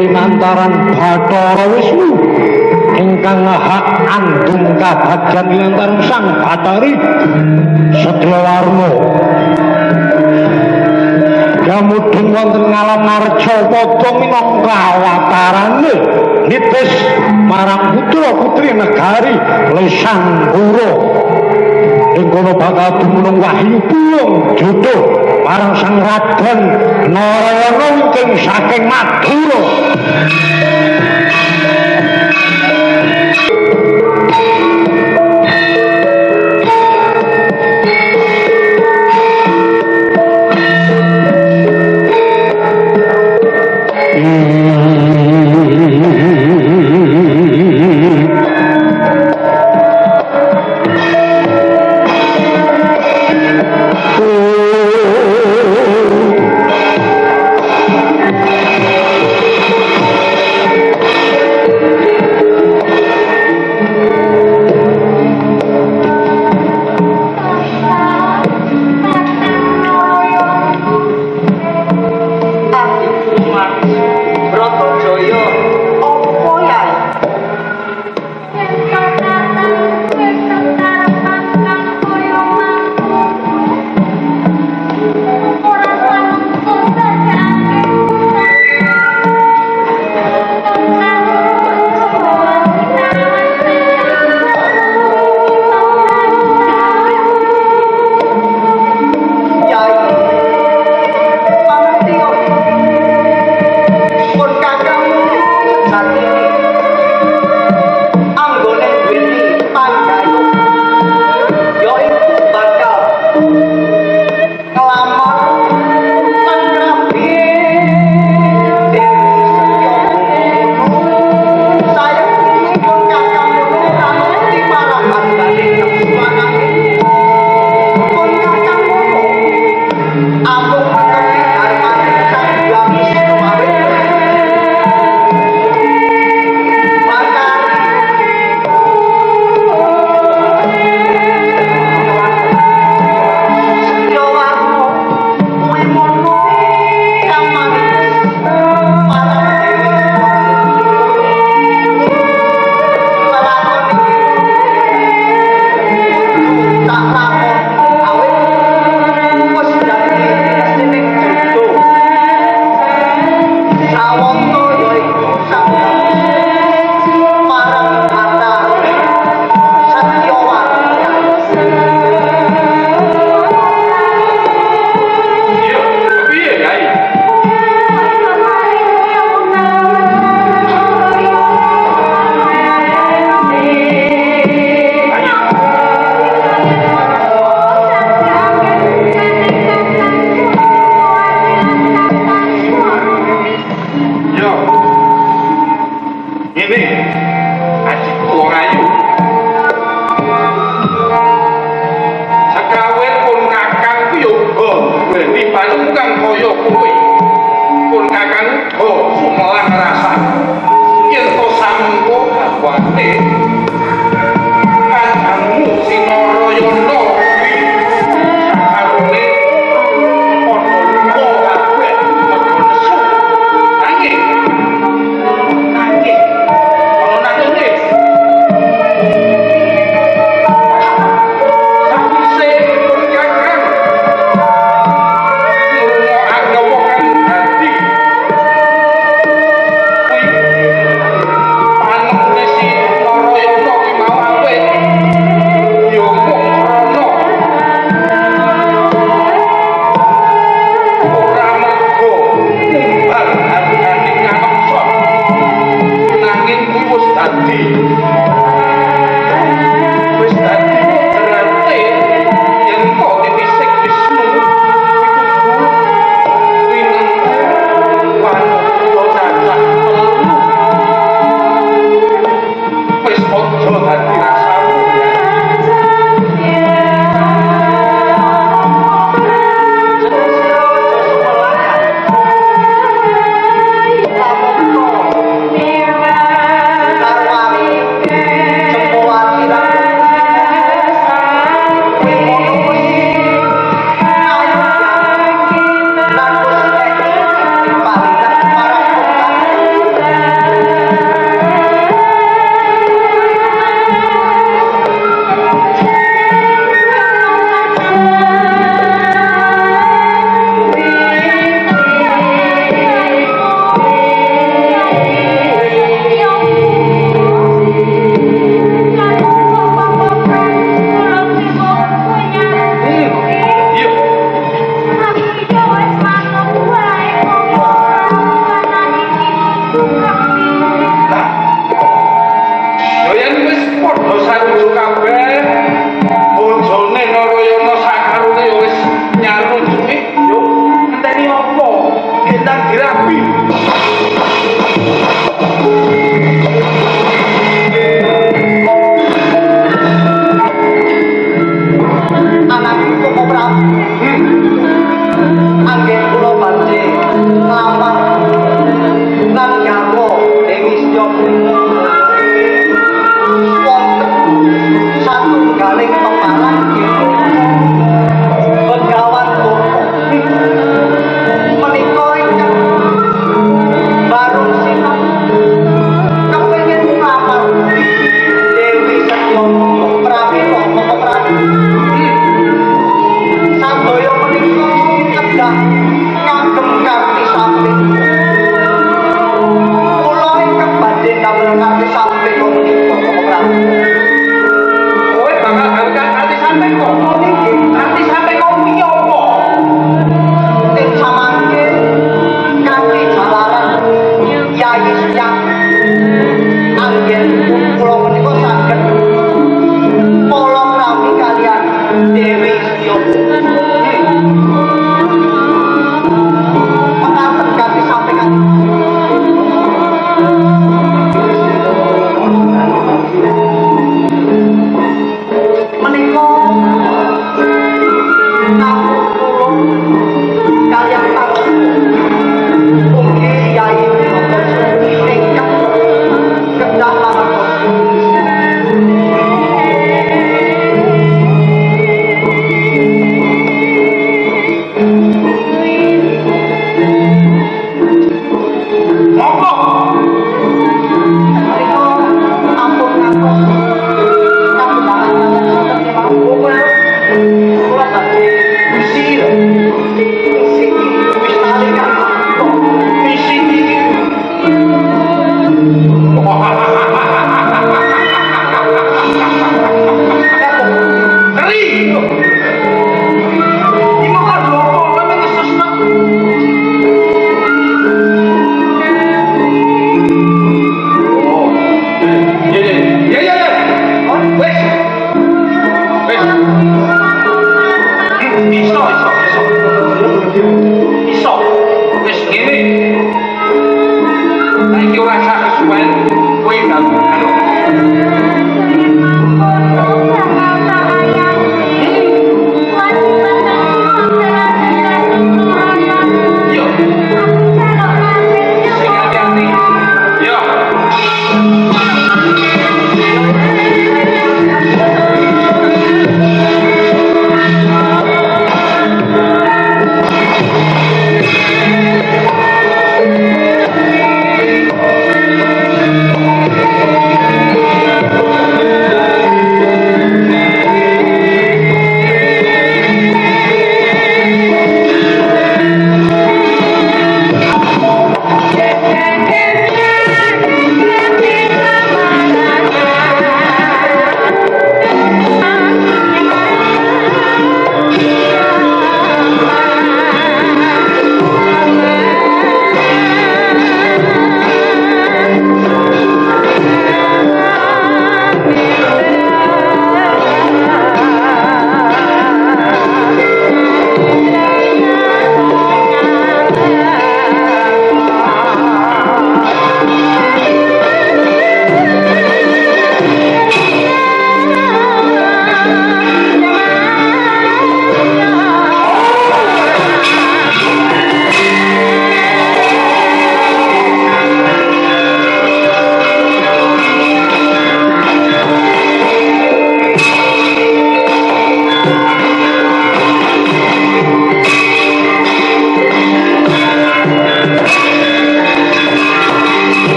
linantaran Bathara Wisnu ingkang hak andung kabagyan linantaran Sang Bathari Setyawarna gamudhun wonten ngalam Narcapada minangka awatarane nitis marang putra putri negari Lesanggara ing kono bakal dumunung wahyu bulung jodoh marang Sang Raden Narayana ingkang saking Madura.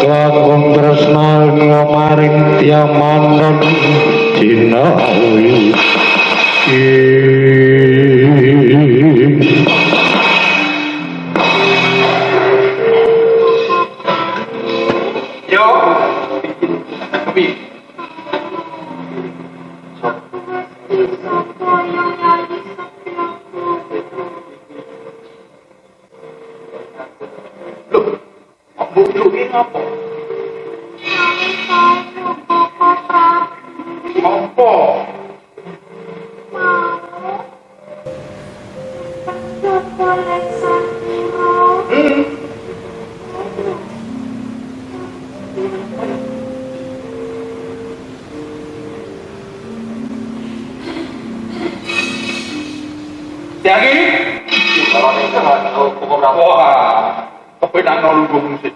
langkung tresna maring tiamanan jinawi yo tapi apa? Apa? Lagi? Kalau ini kan pokok berapa? Wah, kepedan nolung sih.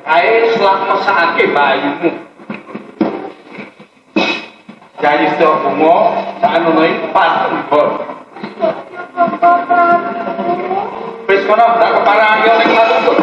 kae selak mesake bayumu. Jadi setiap bunga, jangan nunai patung bor. Wis kono ndak keparake ning patung bor.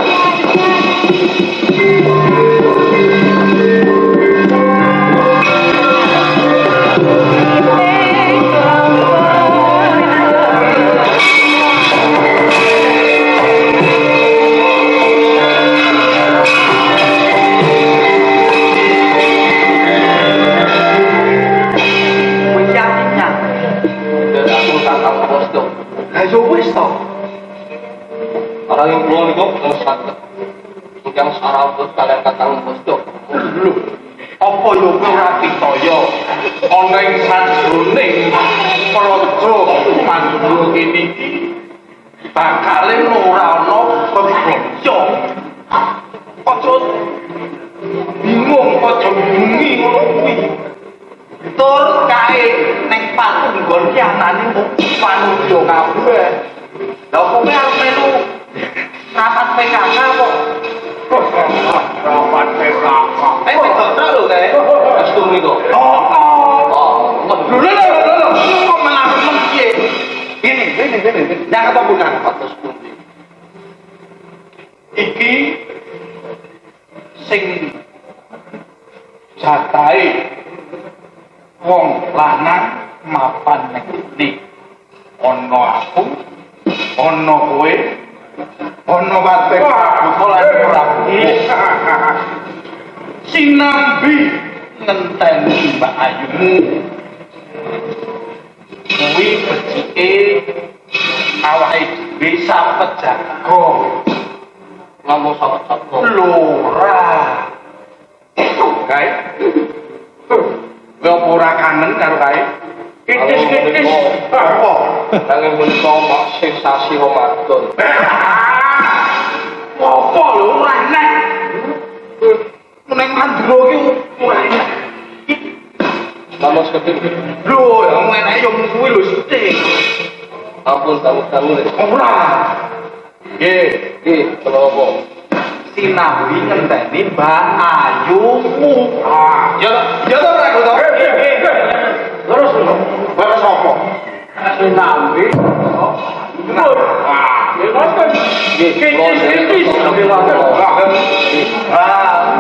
Orang yang belum itu ngesat, yang sarabut kalian kata ngustuk. Lu, apa yo berarti toyo? Orang yang sanjuning, perojo mandul ini, bakalin orano perojo. Ojo bingung, ojo bungi ngopi. Tur kae neng patung nggon kiatane panujo kabeh. Lah kok arep melu rapat PKK kok. Rapat PKK. Betul lho kae. Custom iku. Lho. Kok malah piye? Ini. Nang apa bukan patus pundi. Iki sing jatahe wong lanang mapan nek iki. Ono aku, ono kowe, ono batek bukolan rapi. Sinambi ngenteni Mbak Ayumu. Kuwi becike awake dhewe sapet jago. Ngomong sapet jago. Lora. Kae. Kowe ora kangen karo kae? Kitis. Apa? Nanging menika mak sensasi Ramadan. Apa lho ora enak. Ning mandro ki ora enak. Mamos keting. Lho, yang enak yo kuwi lho sithik. Ampun tamu-tamu. Ora. Nggih, kenapa? Sinambi ngenteni Mbak Ayumu. Ya to ora to. Terus balas apa? Sinambi.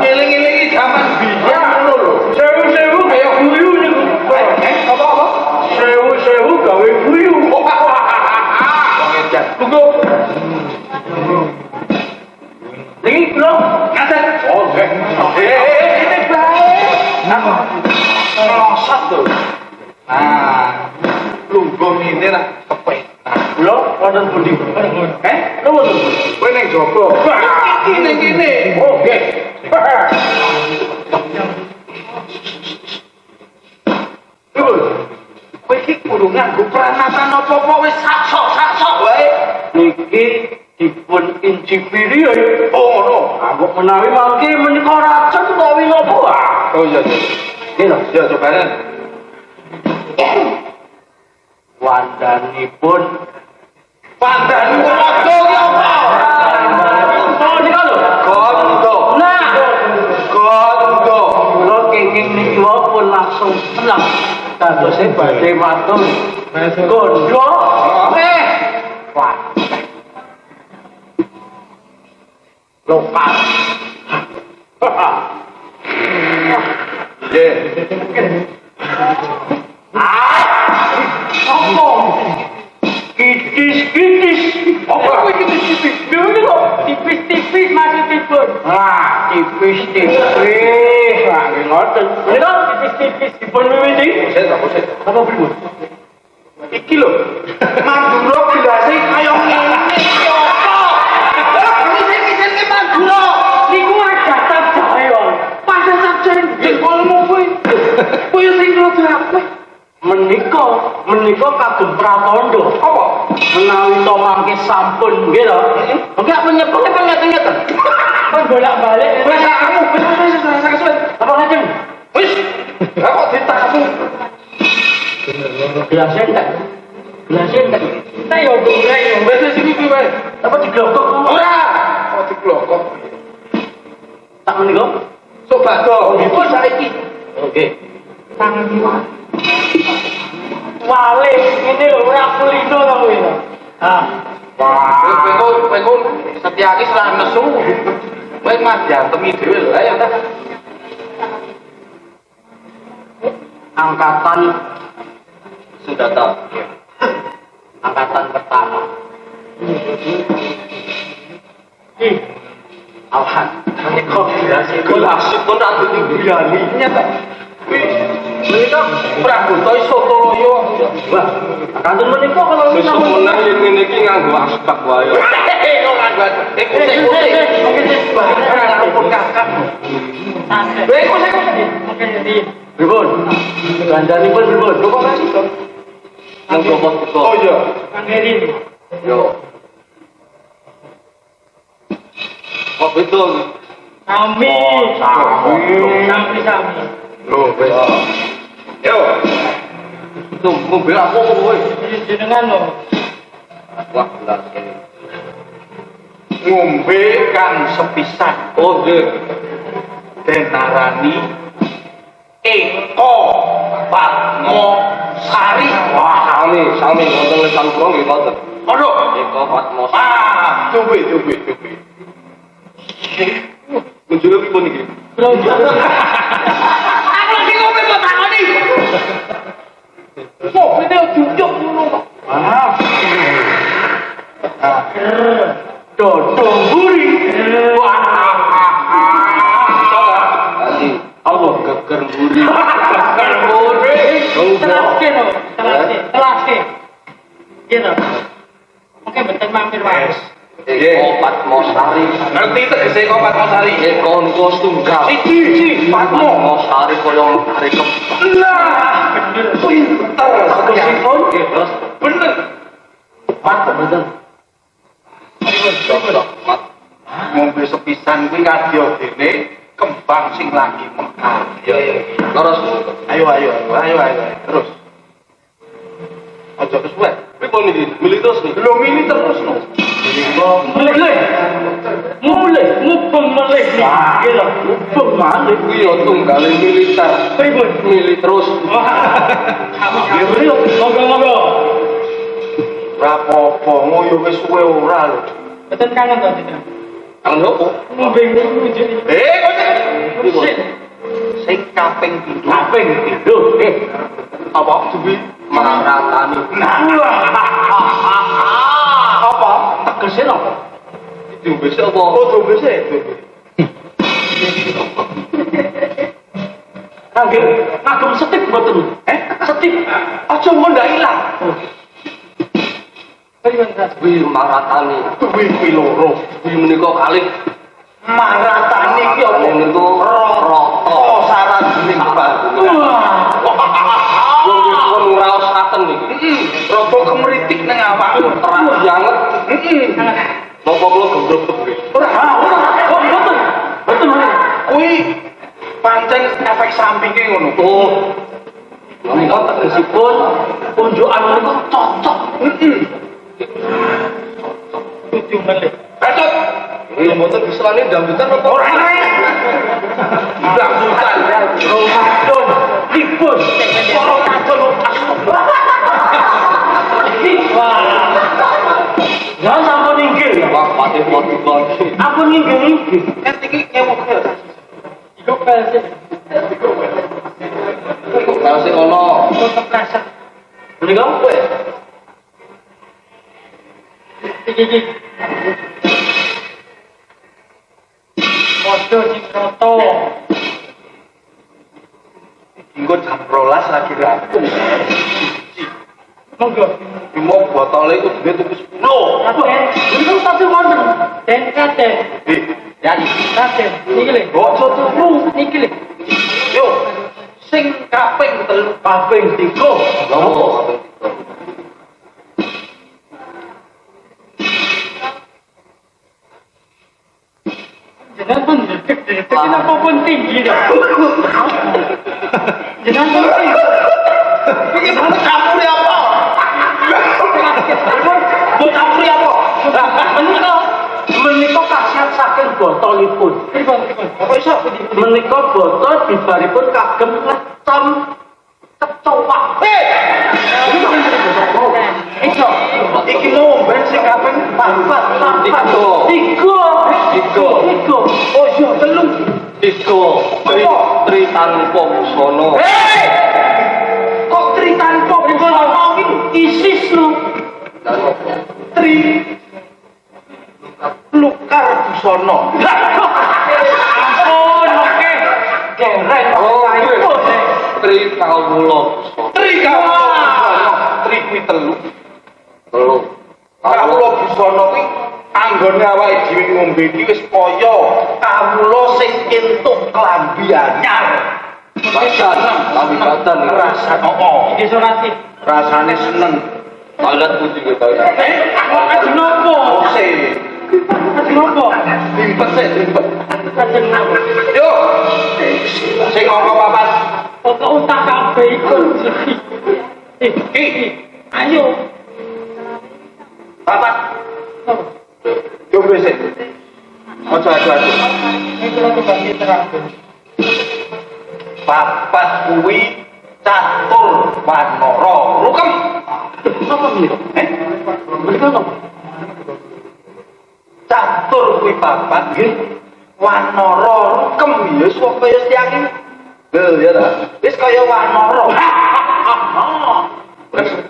Ngiling-ngilingi zaman biyen ngono lho. Sewu-sewu kaya guyu niku. Apa? Sewu-sewu gawe guyu. Pengecat. Tunggu. Ini bro, ngaset. Oh, ini baik. Melosot tuh. Nah, lungguh ini lah kepek. Lo, wonten pundi? Lo wonten pundi? Kowe ning jaba. Ini. Oke. Kowe iki kudu nganggo pranatan apa-apa wis sak-sok wae. Niki dipun injibiri ya. Oh, no. Aku menawi mangke menika racun utawi napa? Oh iya. Iki lho, ya cobanen. Wandanipun aja ki apa? Oh, nika lho. Gondo. Nah, gondo. Kula kenging niki pun langsung tenang. Kadose badhe matur. Gondo. Wah. Lokal. Apa? Kitis. Apa kitis? Dulu kok tipis maksudipun. Tipis. Wah, ngoten. Lha tipis dipun wiwiti. Apa pripun? Iki lho. Mandura gelase kaya ngene. Menika kagem pratandha. Apa? Menawi to mangke sampun nggih lho. Enggak menyepet ngeten-ngeten. Kon bolak-balik. Wis kamu wis kesuwen. Apa ngajeng? Wis. Lah kok ditamu. Gelas entek. Nah yo golek yo wis iki wae. Apa diglokok? Ora. Kok diglokok? Coba dong, dipun saiki. Oke. Tangan kiwa. Wale, ini lho ora kulino to kuwi. Ah. Wah, kowe Setyaki selah nesu. Kowe mah diantemi dhewe lho, ayo ta. Angkatan sudah tahu. Angkatan pertama. Ih, Alhamdulillah. Gelas pun aku dibiani. Nyata. Menika Prabowo iso Toloyo. Wah, kantun menika kalau Sesungguhnya yang ngene iki nganggo asbak wae. Iku pun kakak. Oke, jadi Pripun? Gandhanipun pripun? Kok kasih to? Nang bobot kok. Oh iya. Kang Heri. Yo. Oh betul. Sami. sami. Sami. Loh, wis. Yo. Tuh, mobil aku kowe. Jenengan lho. Wah, benar sekali. Ngombe kan sepisan. Oh, nggih. Den narani Eko Patmo Sari. Wah, sami wonten lesan kula nggih wonten. Ono Eko Patmo Sari. Ah, coba. Menjual pripun iki? Blonjo. Aku lagi ngombe kok takoni. Kok video jujuk ngono kok. Ah. Dodong buri. Wah. Tadi Allah geger buri. Geger buri. Telaske no, telaske. Gitu. Oke, betul mampir Pak. Eko Patmo Sari. Ngerti tegese Eko Patmo Sari? Eko niku setunggal. Siji, Patmo Sari koyo hari kembang. Nah, pinter sekali. Terus bener. Bener. Cocok, Mat. Ngombe sepisan kuwi kadya dene kembang sing lagi mekar. Ya. Terus ayo. Terus. Aja kesuwe. Pripun iki? Milih terus nih. Lho milih terus no. Mulai mubeng melih nih. Gitu. Mubeng malih. Kuwi yo tunggale militer. Pripun? Milih terus. Monggo. Rapopo ngoyo wis suwe ora lho. Betul kangen to jenengan. Kang opo? Mubeng wujud. Kok sing kaping 7. Kaping pindho. Apa duwi maratani. Apa? Tegese napa? Diombe sik apa? Oh, dombe sik. Ngagem setip mboten. Setip. Aja ndak ilang. Kuwi maratani. Kuwi loro. Kuwi menika kalih Maratani iki apa? niku rata syarat ning bangunan. Wong raos ngaten niki. Rada kemritik ning awakku terang banget. Napa kula gembrok nggih. Ora. Kok mboten? Mboten. Kuwi pancen efek sampinge ngono. Oh. Menika tegesipun unjukan menika cocok. Tujuh melih. Bacot. Ini motor bisalane dangdutan apa ora? Dangdutan. Ramadan dipun para kadon Wah. ya sampun inggil. Wah, pati-pati lagi. Ampun inggil. Kan iki ewok ya. Iku pelse. Kalau sing ono Kok kerasa. Menika kowe. Iki. Podo Cikroto. engko jam 12 lagi rampung. Monggo. Mau botole iku duwe tuku 10. Aku Ini kan stasiun wonten. Den katen. Yani. Katen. Iki lho. Ojo turu. Iki lho. Yo. Sing kaping 3. Kaping 3. Lopo? Jangan pun deket kenapa pun tinggi dah. Jangan pun tinggi. Iki campur apa? Buat campur apa? Menika khasiat saking botolipun. Apa iso? Menika botol bibaripun kagem ngecom kecoa. Iso. Iki mau ben sing kaping Papat. Tiga. Tiga. Oh iya, telung. Tri tanpa busana. Kok tri tanpa busana iki Isis lho. tri lukar busana. Ampun, oke. Gereng Oh, Tri kawula busana. Tri kawula. Tri kuwi telu. Kawula busana kuwi anggone awake dhewe ngombe iki wis kaya kawula sing entuk klambi anyar. Badan. Rasane Iki sonati. rasane seneng. Toilet putih ke toilet. Ajeng nopo? Ose. Ajeng nopo? Limpet sik, limpet. Ajeng nopo? Yo. Sing ngomong papat. Kok unta kabeh iku. Ayo. Papat. Yo wis. Aja. Itu lagi bagi terang. Papat kuwi catur wanara rukem. Apa menika? Menika nopo? Catur kuwi papat nggih. Wanara rukem ya wis kaya tiyang iki. Lho ya ta. Wis kaya wanara.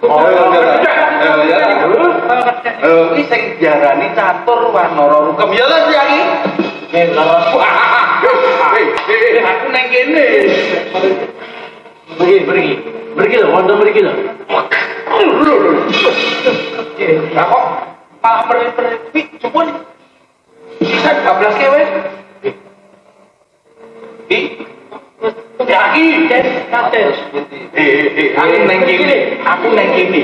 Oh ya. Iki sing diarani catur wanara rukem ya ta tiyang iki. Aku nang kene. Pergi lho, wonten mriki lho. Lah kok malah meri-meri jupun. Bisa 12 kewe. Yaki. Kates. Aku nang kene.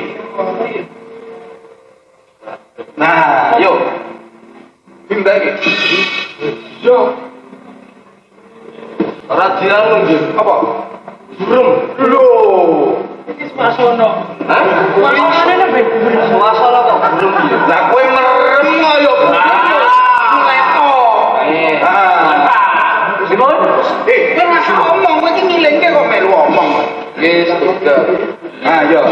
Nah, yo. Pindah iki. Yo. Radian nggih. Apa? Burung. Lho. Iki swasono. Hah? Suasana nang Suasana kok burung iki. Lah kowe merem ayo. Leto. Simon, Kowe rasa omong kowe iki ngilingke kok melu omong. Wis tiga. Ah, yo.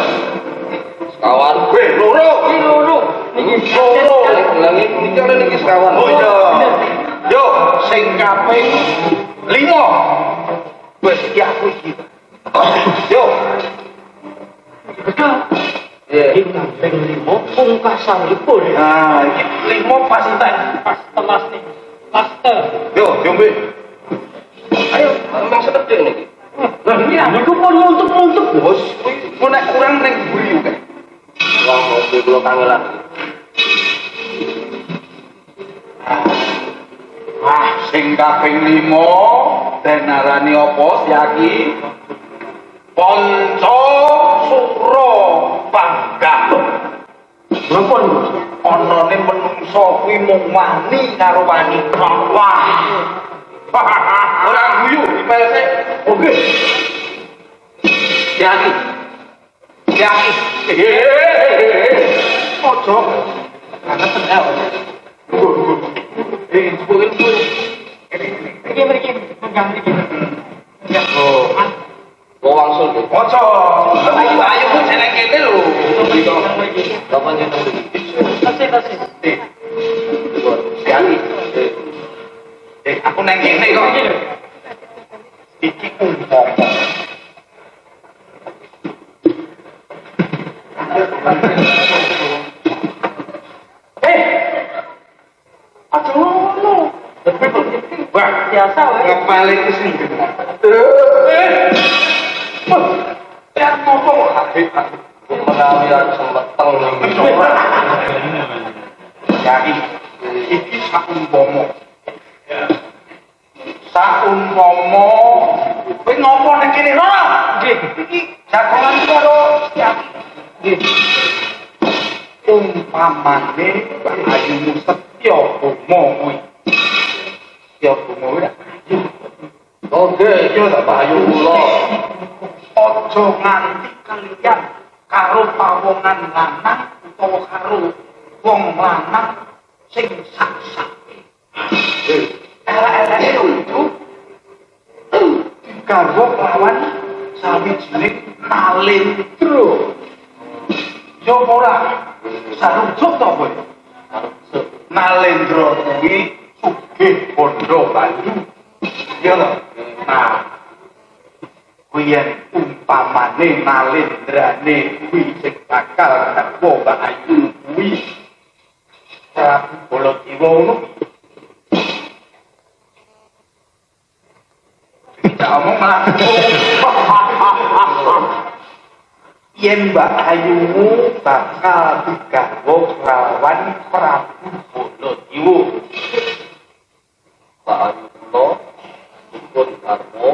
Sekawan. Kowe loro. iki loro. Niki loro. Langi iki kan iki sekawan. Oh iya. Yo, sing kaping 5. Wis iki aku iki. Yo. Iya. Iki kaping 5 pungkasanipun. Nah, iki 5 pas entek. pas telas nih. Master. Yo, diombe. Ayo, memang sedek niki. Lah iya, niku pun muntuk-muntuk. Bos, kuwi nek kurang ning buri kae. Wong mobil kula kangelan. Wah, sing kaping 5 den arani apa Yaki? Panca Sura Panggang. Napa niku? Anane menungso kuwi mung wani karo wani. Wah. Ora guyu dipel sik. Oke. Yaki. Ojo. Kangen el. Sepuluh. Pergi pegang iki. Ya. Oh. Kok wangsul tuh. Ojo. Ayo ku jeneng kene lho. Kapan nyentuh iki? Tasih. Yaki. Aku nang kene kok. Iki umpama. Aduh ngono. Wah, Biasa wae. ngepale iki sing. Ya ngopo kok Menawi aku sempeteng ning. Yaki. Iki saumpama. Saumpama kowe ngopo nang kene lho? Nggih, iki jagongan karo Yaki. Nggih. Umpamane ayumu setya bomo kuwi. Setya bomo kuwi. Oke, iya tak payu kula. Aja nganti kaliyan karo pawongan lanang utawa karo wong lanang sing sak-sak. elek-eleke lucu. Garwa lawan sawijining nalendra. Yo ora sarujuk to kowe. Nalendra kuwi sugih bondo banyu. Iya lho. Nah, kuwi umpamane nalendrane kuwi sing bakal garwa Mbak Ayu kuwi. Prabu Baladewa ngono. Tidak omong malah yen Mbak Ayumu bakal digarwa lawan Prabu Baladewa. Mbak Ayu kula dipun garwa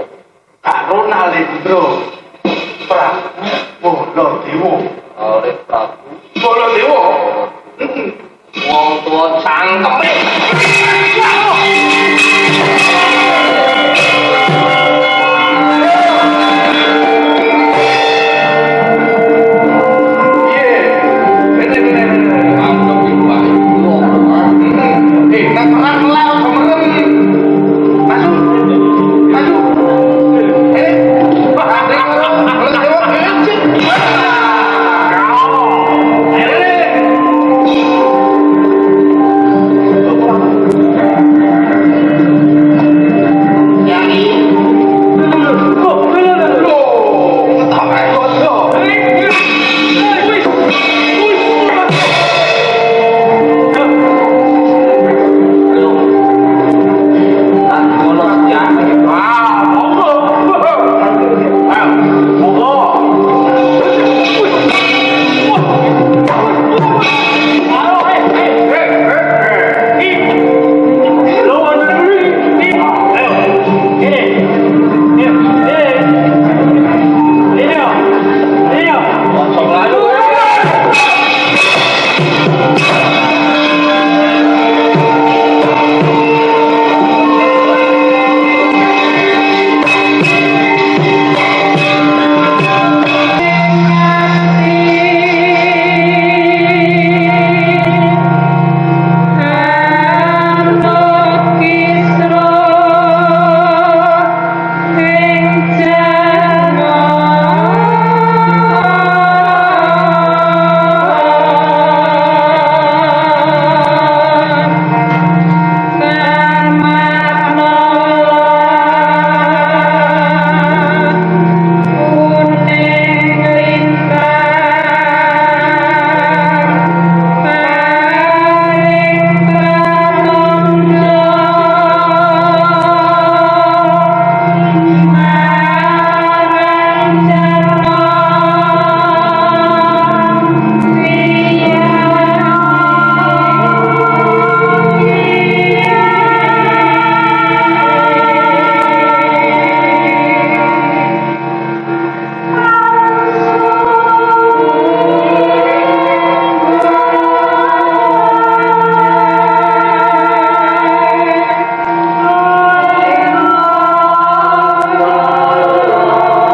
karo Nalendra Prabu Baladewa. oleh Prabu Baladewa. wong tuwa cangkeme.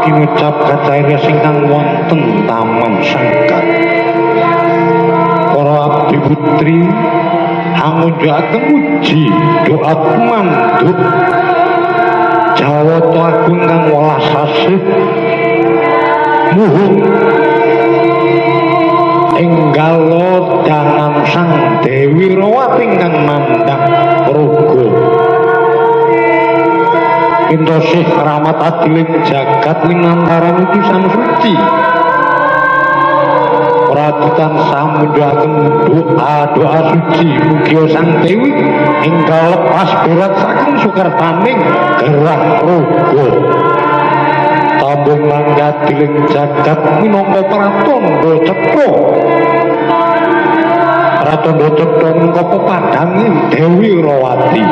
Kinucap kacairas ingkang wonten taman sangkat. Para abdi putri angunjakaken uji doa manduk Jawata agung kang welas asih muhung enggalo dangan sang Dewi Rawati ingkang mandhap praga. Intosih rahmat adiling jagat winantaran utusan suci Pradutan samunjakaken doa suci mugia sang Dewi enggal lepas berat saking sukertaning gerah raga tambung langgadiling jagat minangka pratandha cetha minangka pepadhanging Dewi Rawati.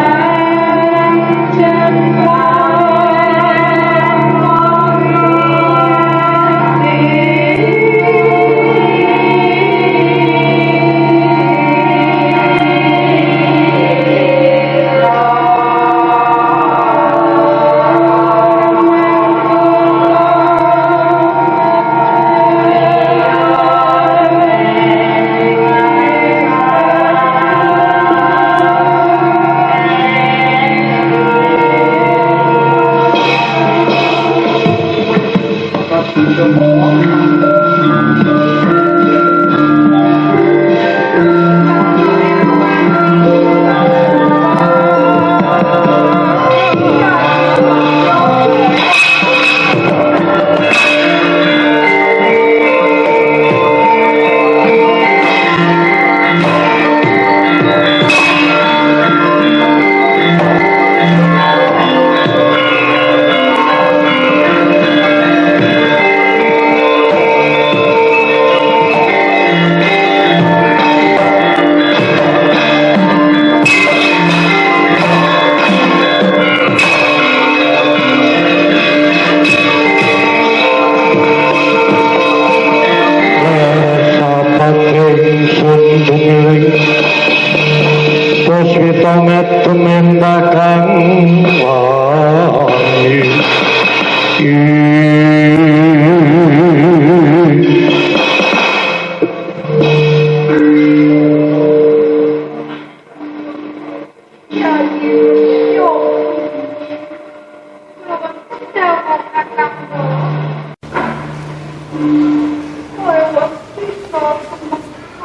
kowe wis bisa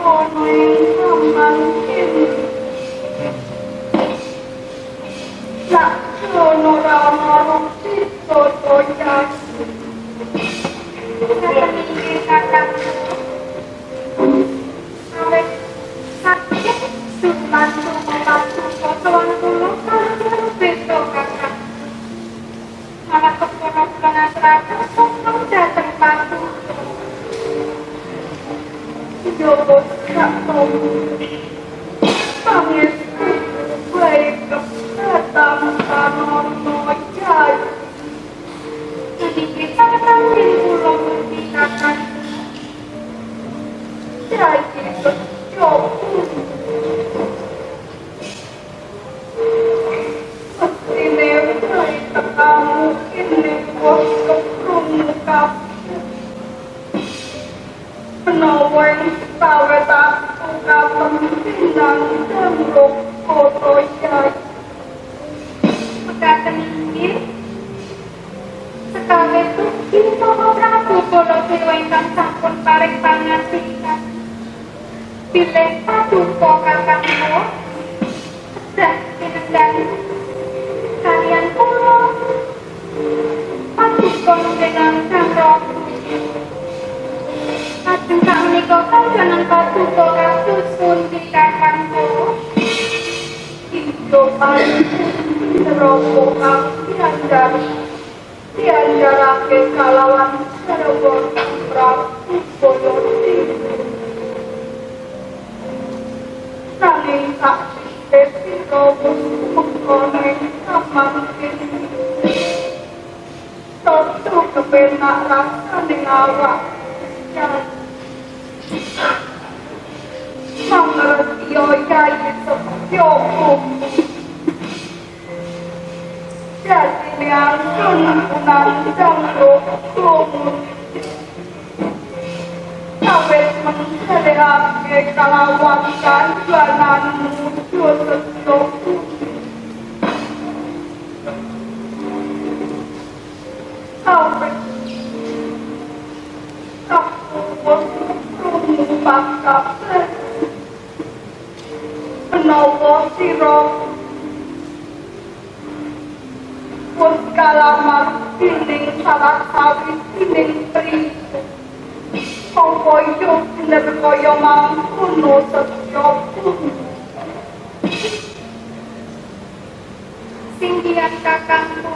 ono ing sampan kene. Lah, ono ora ono bisa toya. Kakak awet sakit cuma potongan dulu kalau besok kakak malah keponakan serata kamu datang pagi jodoh tak tahu pamit baik datang tanah noyai jadi kita nanti pulang berpisahkan jadi berjodoh ini cerita kamu ini waktu muka penawar tawet aku kapan dan foto ya pegatan ini sekali itu kita Prabu Baladewa ingkang sampun paring pangasingan bilih paduka kakangku kedah pinenggah kalian kula paduka dengan Sang Prabu ajeng sakmenika panjenengan paduka kados pundi kakangku hidupan seropo kang dianjarake kalawan Sarwa Prabu Baladewa nanging tak sira mengkono samang kene toto kepenak rasane awak mangerti yo yai sepyo jadi angkun nandang rokum sampai mencerahake kalawan kanjanan muncul sesuatu sampai aku rumpak kabeh menawa sira pun kalamar dinding salah sawijining pri apa yo bener kaya mangkono setya singgihan kakangku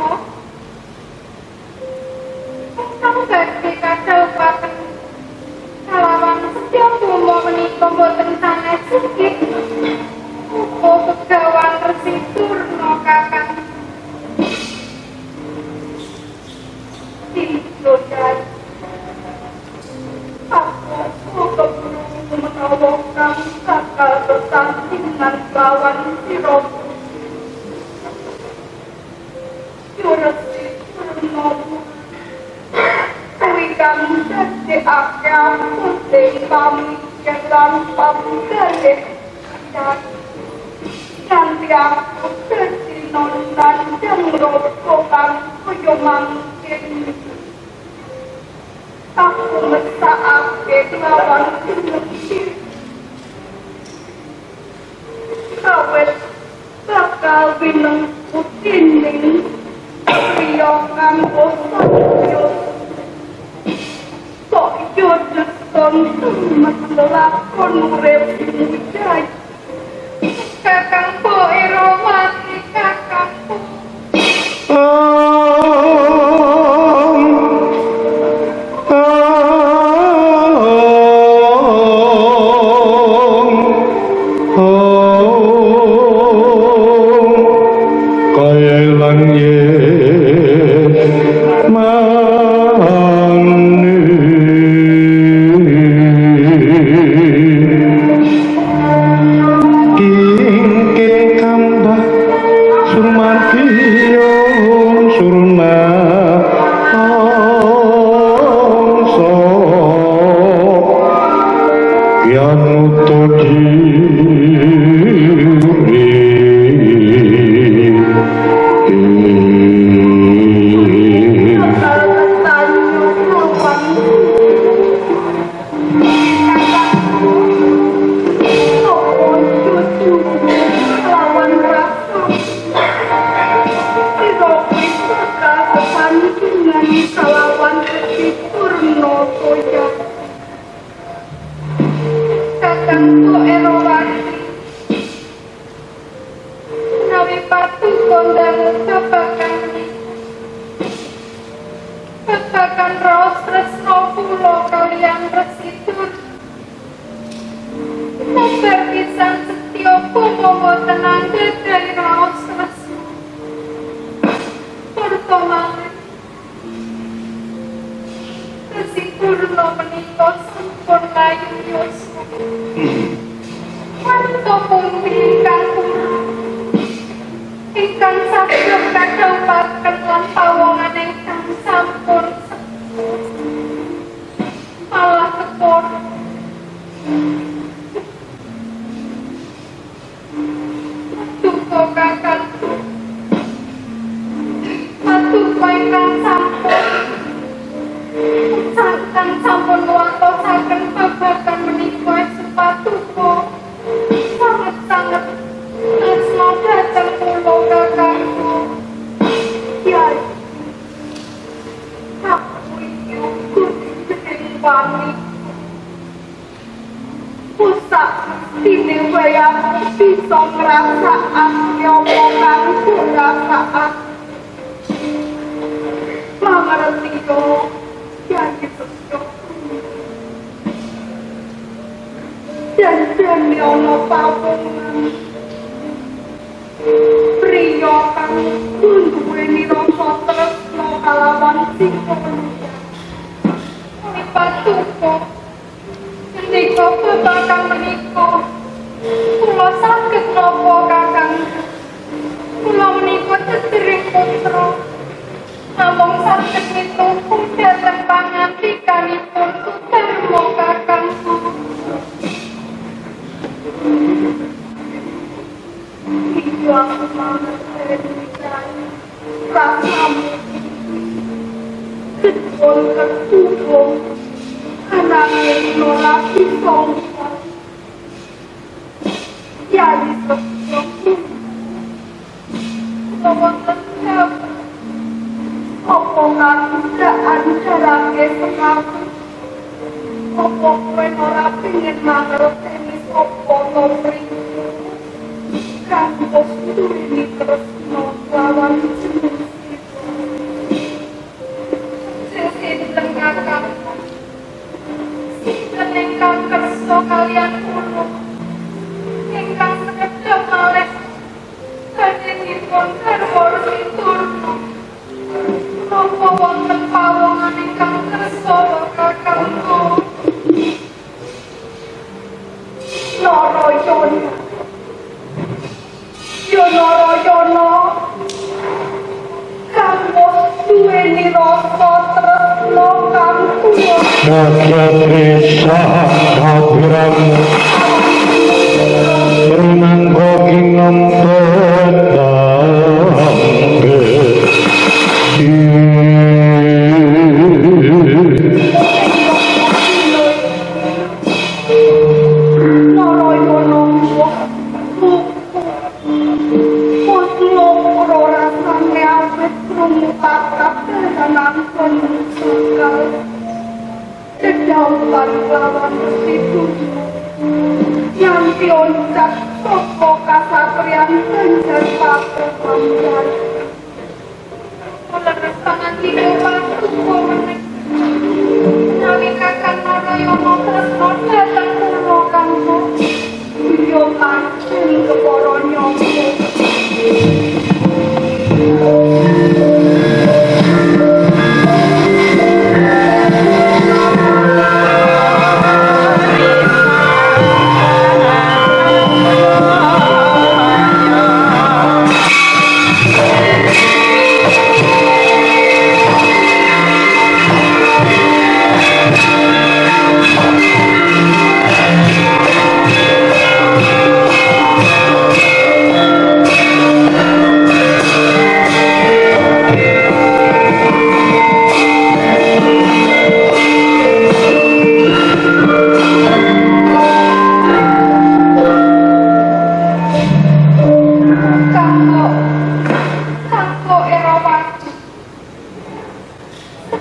kamu badhe kadhawuhaken kalawan setya pumo menika boten sanes sugih uga begawan Resi Durna kakang Sinjodai aku keberuntungan menawa kang bakal sesandingan lawan sira Resi Durna kuwi kang dadekake aku pamikiran pamgalih nanti aku dadi nonton jam roko kang kaya mangkin aku mesakake lawan sineci kawet bakal wineng putining priya nganggo satya kok yo deskon lakon urip mujai kakangku eromati kakangku kalawan Resi Purno Toya. Kakangku Erowati nawi patu kondang babakan raos tresno kula kaliyan Resi Purno. Nobar pisan setya kumo boten andhet dari raos tresno. Pertolongan Resi Purno menika sampun layu yuswa. Wanto pundi ingkang kurang ingkang saged kadhampaken lan pawongan ingkang sampun malah kepor. Duka kakangku Paduka ingkang sampun nuwatosaken babagan menika sepatuko sanget-sanget tresna dhateng kula kakangku. Yai, aku iki uga dening wangi. Pusak dene wae aku bisa ngrasakake apa kang kurasaan. Mangerti yo, Yai Setyo. Dan ono pawongan priya kang duweni rasa tresna kalawan singkaya. Patuko ngendika babagan menika kula saged napa kakang. Kula menika sedherek putra namung saged mituku dhateng pangandikanipun Sudarma kakangku. Iyo aku mengerti rasamu ketun ketubung ananging nolak disongkon. Yai Setyo wonten apa kang daan jarake sekaku. Apa kowe ora pengin mangerteni apa to mriku kang duweni tresna lawan jeneng sinten kakang sinten ingkang kersa kaliyan kula ingkang sekedhap malih kadhenipun garwa Resi Purno. Napa wonten pawongan ingkang kersa kakangku? Narayana yo Narayana kang duweni rasa tresna kang kuwat. Nagresa kabirang Rinanggo kinempet Lawan itu yang dioncat soko kasatrian Banjar Pakupaman. Leresangan tidak waktu menek nawi kakang Narayana tresna dhateng kula kanggo yo pancen kepara nyoba.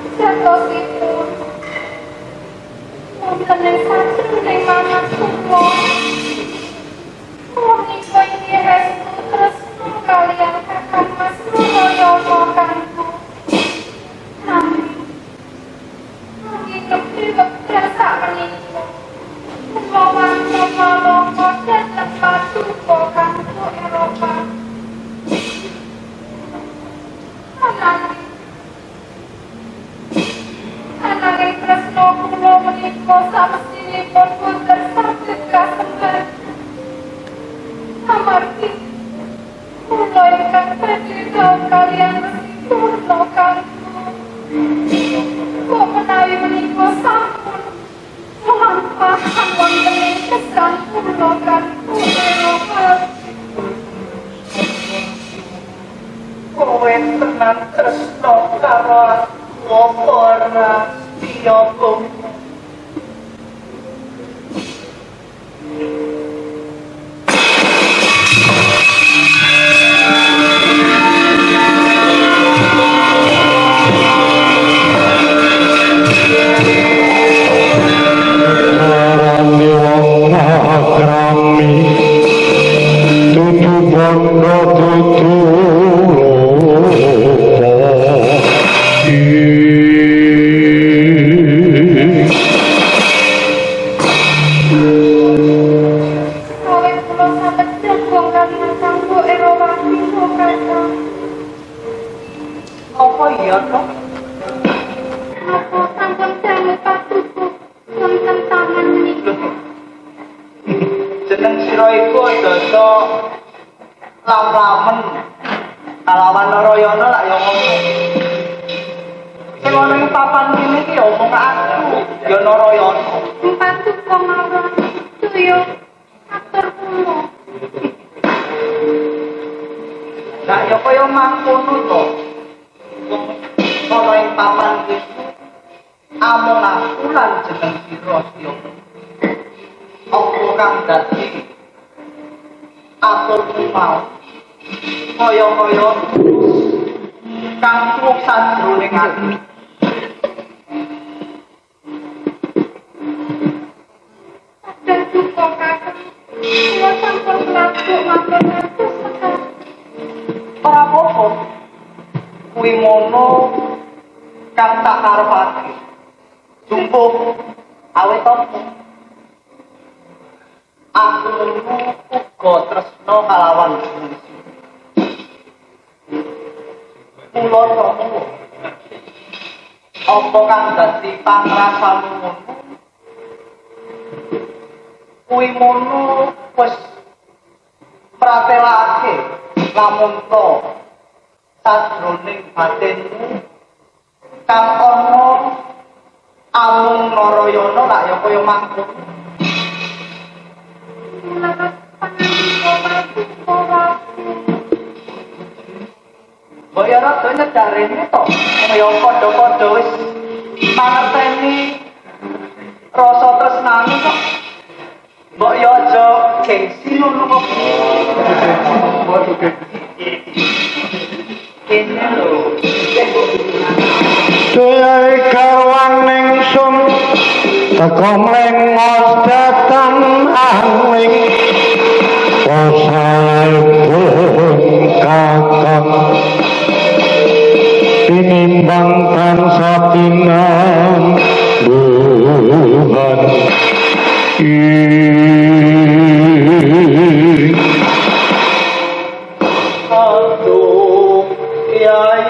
sejatosipun wonten ing sajroning manah kula menika inggih restu tresna kaliyan Kakang Mas Narayana kanggo nami ngerti wekdal sakmenika kula wonten malangka dhateng paduka kanggo Eropa ananging tresna kula menika samestinipun boten saged kasembar amargi kula ingkang badhe kawula kaliyan Purna kanggo kok menawi menika sampun melampahan wonten ing kesan kula kanggo Eropa kowe tenan tresna karo aku ora siapa Narani wong akrami tutu bondo tutu kowe kula sampeyan jagung kaliyan kanggo Erowati Kakang Apa iya to? napa sampun jamu paduka wonten taman menika Jeneng sira iku dasa lampamen. Kalawan Narayana lak ya ngomong. Sing ana ing papan kene iki ya omong aku, ya Narayana. paduka mawon tuyo atur kula Lah ya kaya mangkono to. Wong ana ing papan iki amung aku lan jeneng sira ya. Apa kang dadi atur mau kaya-kaya kang truk sajroning ati. dan duka Kakang kula sampun mlaku matur atus sekali Ora apa-apa. Kuwi ngono kang tak karepake. Jumpuh awet apa? Aku uga tresna kalawan jeneng sira. Kula tahu. Apa kang dadi pangrasamu ngono? Kuwi ngono wis pratelake lamun to sajroning batinmu kang ana amung Narayana lak ya kaya mangkon. kula pangandika paduka raku Kaya rada nyedarene to, kaya padha-padha wis mangerteni rasa tresnane kok. Mbok yo aja gengsi ngono kok. Kene lho. Dhewe karwaning sun teka mlengos datang angling pasalipun Kakang tinimbang tansah pinambuhan Aduh, Kyai.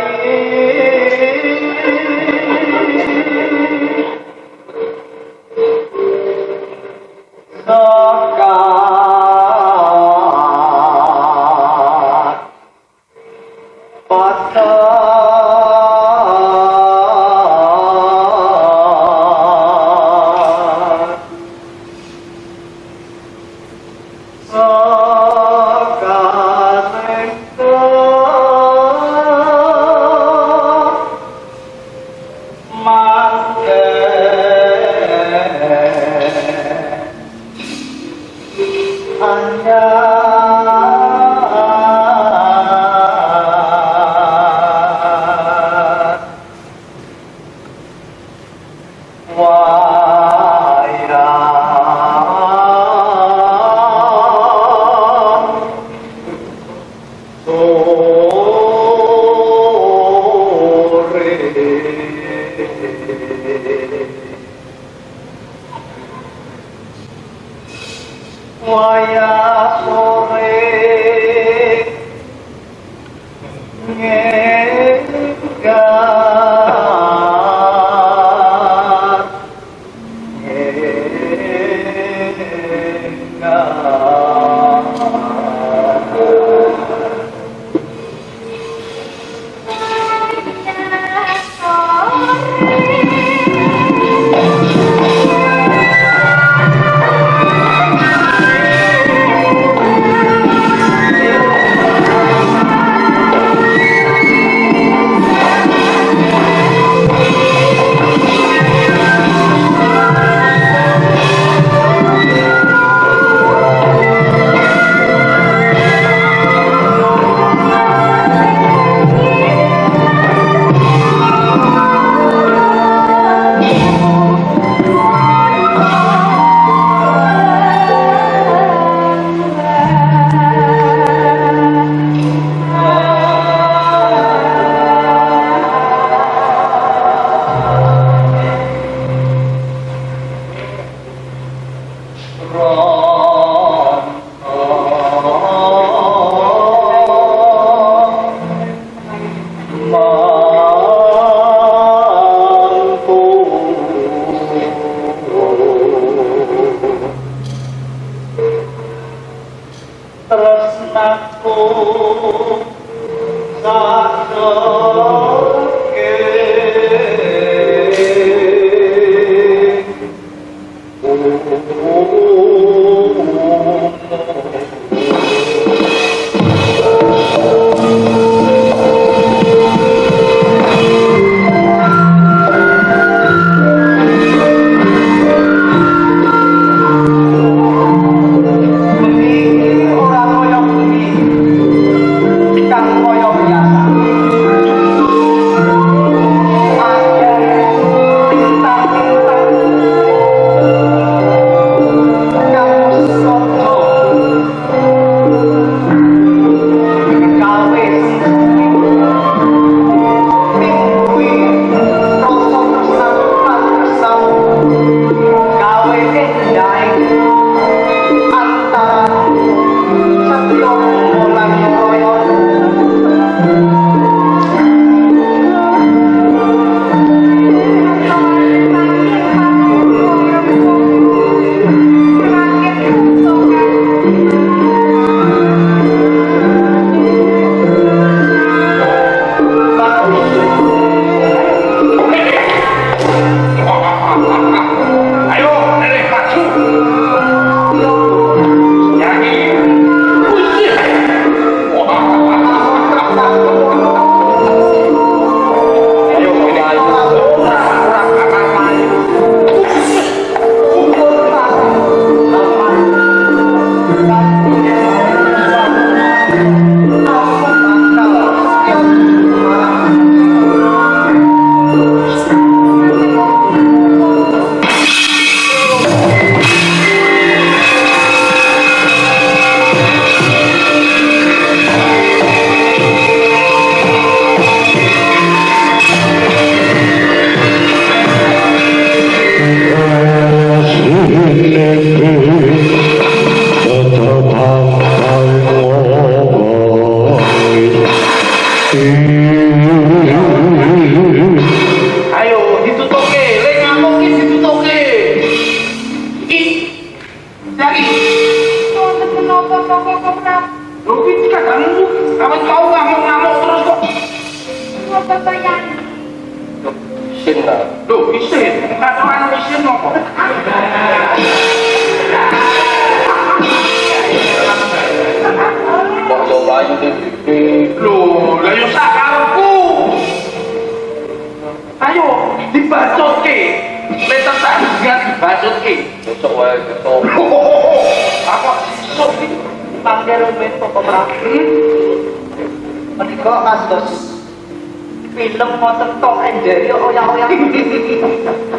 Film wonten Tom and Jerry oyang-oyang.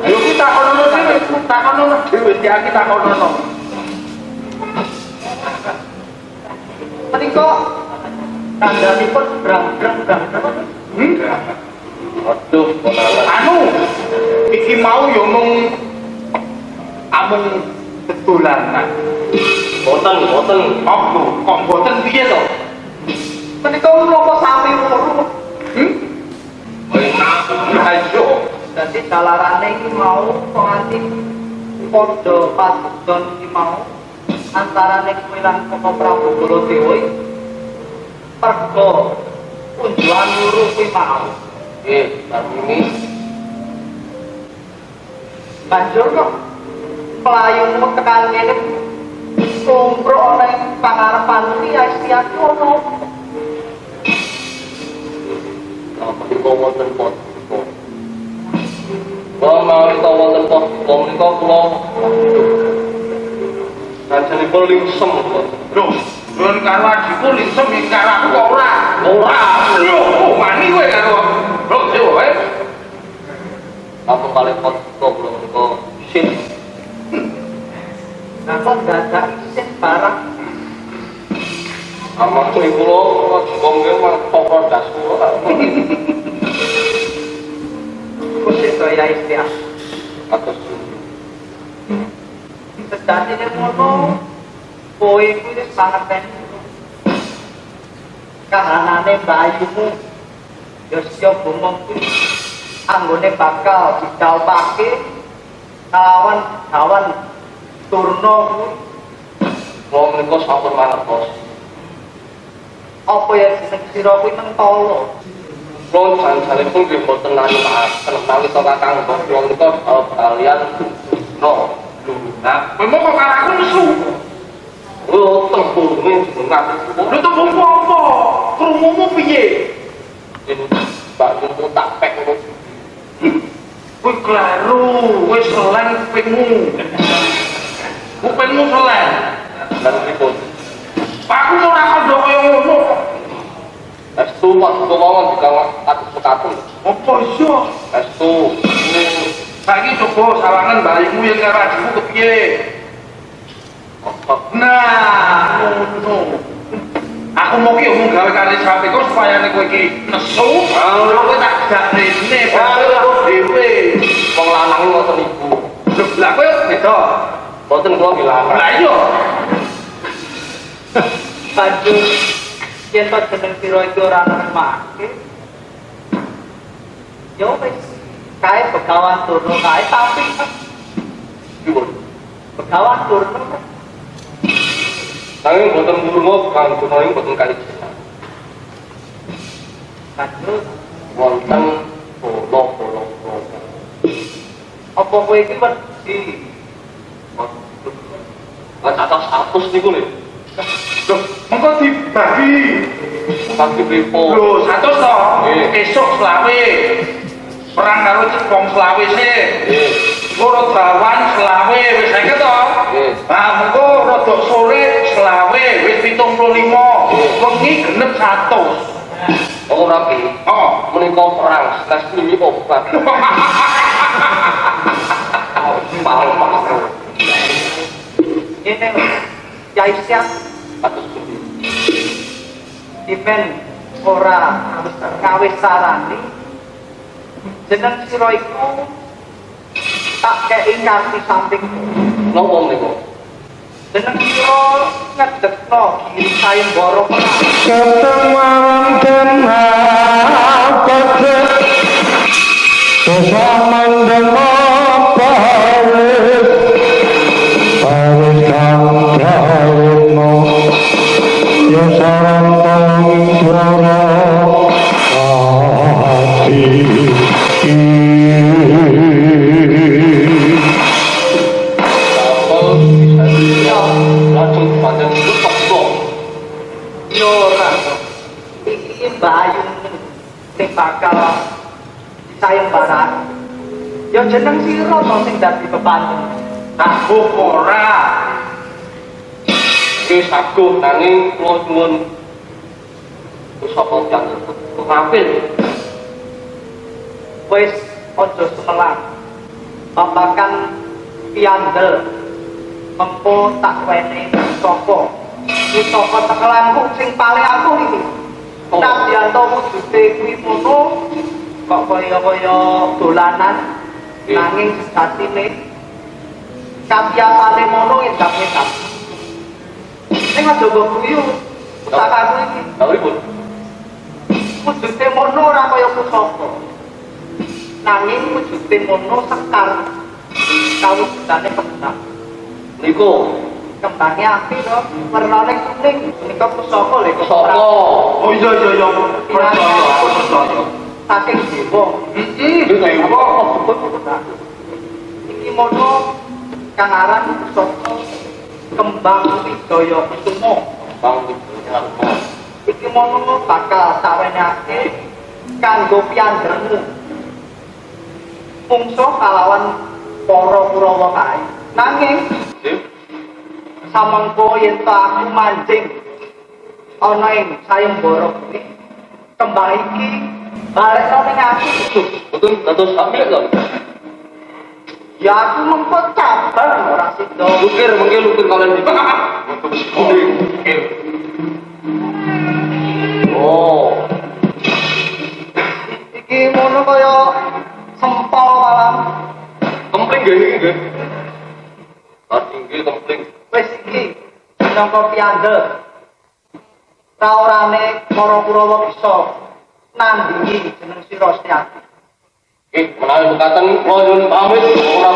Ayo kita takonono dhewe iki takonono. Menika tandhanipun brang-brang. Waduh, konalan. Anu iki mau yo mung amung bedolanan. Boten. Oh, kok mboten piye to? Menika menapa sami loro. Ayo. Dadi dalarane iki mau pengantin padha padon iki mau antarane kowe lan Koko Prabu Baladewa iki perga unjuan loro kuwi mau. Ini Banjur kok pelayunmu tekan kene kumpruk ana ing pangarepan iki ya istiaku ono. menika wonten pot. Kula menika wonten pot, menika kula rajanipun lingsem. Loh, nuwun karo adikku lingsem iki karo aku kok ora. Ora. Lho, mani kowe karo. Lho, yo wae. Apa kali pot kula menika sin. Nah kok dadak isin barang Amak kuwi kula wong mang toko dasu ora. kusik kaya istiak. Atus Sedane ngono kowe kuwi wis sanget kahanane bayumu ya siap bumong kuwi anggone bakal didhaupake kawan turno kuwi. kula menika sampun mangertos. Apa ya jeneng sira kuwi mentolo. Kula jan-janipun nggih mboten nanyukaken menawi to Kakang kula menika kalian no. Nah, kowe mau karo aku nesu. Oh, tempurne jenengan. Lho to apa? Krungumu piye? Mbak Jumbo tak pek ngono. Kowe kleru, kowe selen kupingmu. Kupingmu selen. Dan pripun? Aku ora kandha kaya ngono. Estu Pak kemawon dikawak atus sekatun. Apa iya? Estu Saiki coba sawangan balikmu yang karo adikmu kepiye? apa Nah, ngono. Aku mau ki omong gawe kali sampe kok supaya nek kowe iki nesu, kowe tak jakrene bae dhewe. wong lanang ngoten ibu. Lho, lah kowe beda. Boten kula bilang. Lah iya. Banjur yen to jeneng sira iki ora nemake. Yo wis kae Begawan Durna kae tapi Pripun? Begawan Durna Nanging boten murmo kang dunung boten kali. banjur Wonten polo. apa kowe iki wedi Atas niku lho. Loh, mengko dibagi. Pasti pripun? Lho, 100 to. Nggih. Esuk selawe. Perang karo Jepang selawe sih. Nggih. Loro Bawan selawe wis 50 to. Nggih. Nah, mengko rodok sore selawe wis 75. Wengi genep 100. Ora pi. Oh, Menika perang stres ini obat. Mau Pak. ini Yai Siap Atus pundi? dipen ora kawis sarani jeneng sira iku tak kei kanthi samping Napa menika? jeneng sira ngedekno kiri sayembara perang ketemuan dan apa kesamaan dan apa paris kang kawino ya sarang tanging suara hati Damel bisa dia lajeng panjang itu peblok. yo ora iki mbayu sing bakal sayembara yo jeneng sira to sing dadi beban aku ora. Iki saguh nanging kula nyuwun sapa kang kapil. wis aja sumelang babakan piandel mengko tak wene sapa saka tekelanku sing paling aku iki Sabyanto wujude kuwi ngono kok kaya dolanan nanging sejatine kabiasane mono edak-edak ning aja mbok guyu pusakaku iki Lha ribut. wujude mono ora kaya pusaka nanging wujude mono sekar kawujudane kembang Niku kembangnya api lho warnane kuning nika pusaka lho pusaka. Oh iya percaya aku percaya. saking dewa iki mono kang aran pusaka kembang Wijaya Kusuma Bang Wijaya. iki mono bakal sawenake kanggo piandelmu mungso kalawan para Kurawa kae nanging samengko yen aku mancing ana ing sayembara kuwi kembang iki balik ning aku Betul dados ambil lho. ya aku mengko cabar ora sida Lukir mengke lukir kalian iki. Lukir. Oh. iki ngono kaya sempol malam Kempling nggih iki nggih. Tadi nggih kempling. wis iki minangka piandel raorane para Kurawa bisa nandingi jeneng sira Setyaki Menawi mekaten kula nyuwun pamit ora.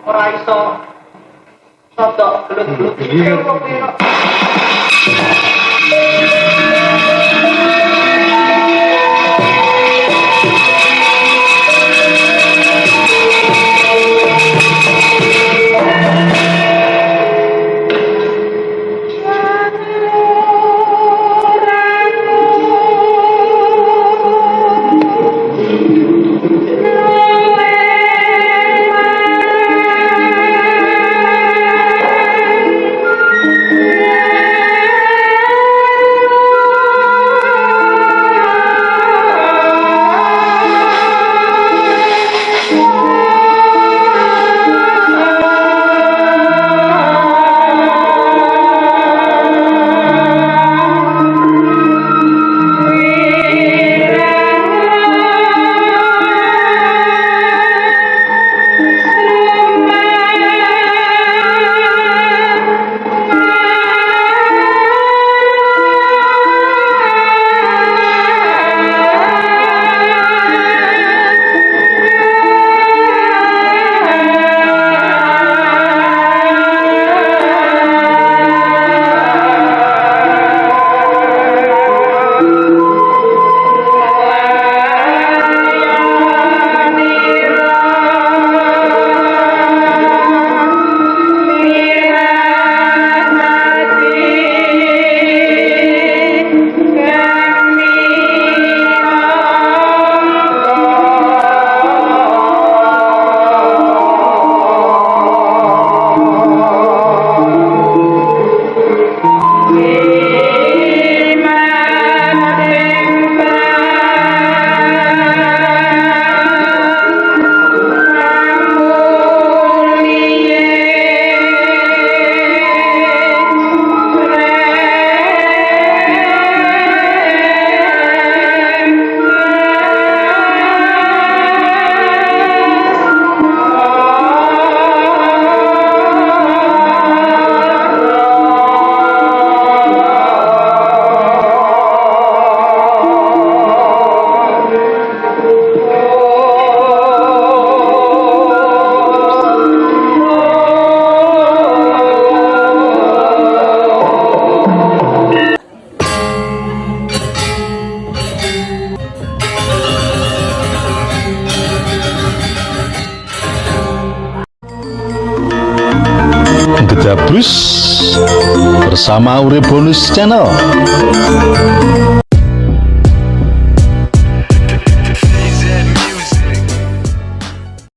ora iso rodok gelut-gelut. Gedabrus bersama Urip Bonus Channel.